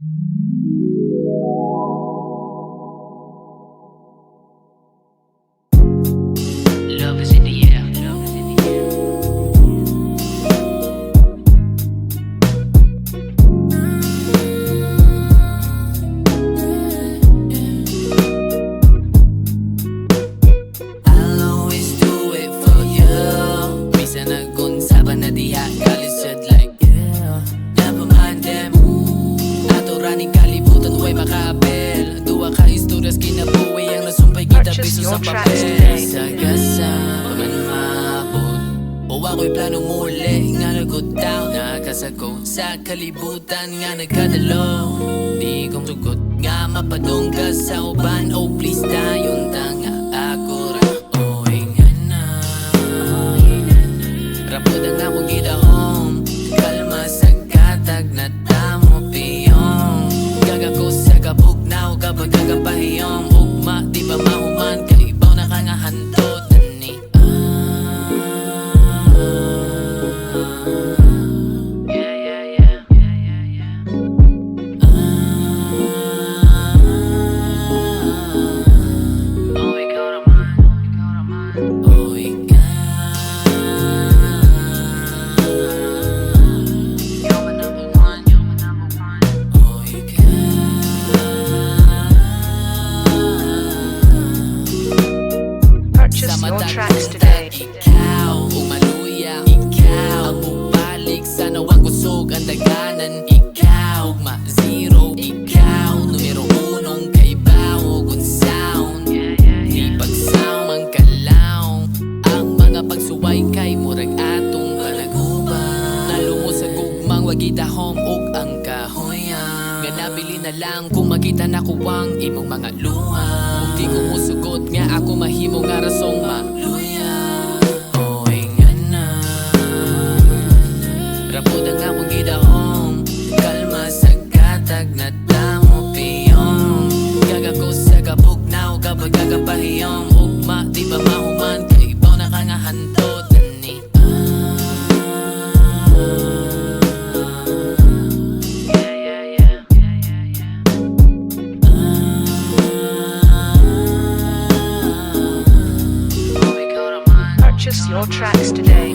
Love is in the air. Love is in the air. I'll always do it for you. Bisa nag-unsaban na diha kalisod like yeah. Never mind them. Ato raning kalibutan huwag makaapel. Duwa ka istoryas kinabuhi ang nasumpay kita piso sa papel. Sagasa man mabot o ako'y planong muli nga nag-good down. Nakasagot sa kalibutan nga nagkadalo. Di kong tugot nga mapadong ka sa uban. Oh please dayon tanga ako ra. Oh nga na rapod ang akong gidahom. Kalma sa katag na tamo piyong. Gaga ko sa kabugnaw kapag kagapahiyong. Ugma di ba mahuman kaibaw na ka nga hantot ni Purchase your tracks today. Ikaw, umaluya. Ikaw, ang bubalik sa nawang kusog ang daganan. Ikaw, ma-zero. Ikaw, numero unong kaibaw ug sound. Di pagsaw ang kalaw. Ang mga pagsuway kay murag atong panaguban. Nalungo sa gugmang wagidahom ug ang kahoyang. Nga nabili na lang kung makita na kuwang imong mga luha. Kung di ko musugot nga ako mahimo nga rasong maluya. Oy nga na rapod ang akong gidahom. Kalma sa katag na tamo piyong. Gaga ko sa kabugnaw kapag kagapahiyong. Ugma di ba mahuman kaibaw na ka nga hantot ni Purchase your tracks today.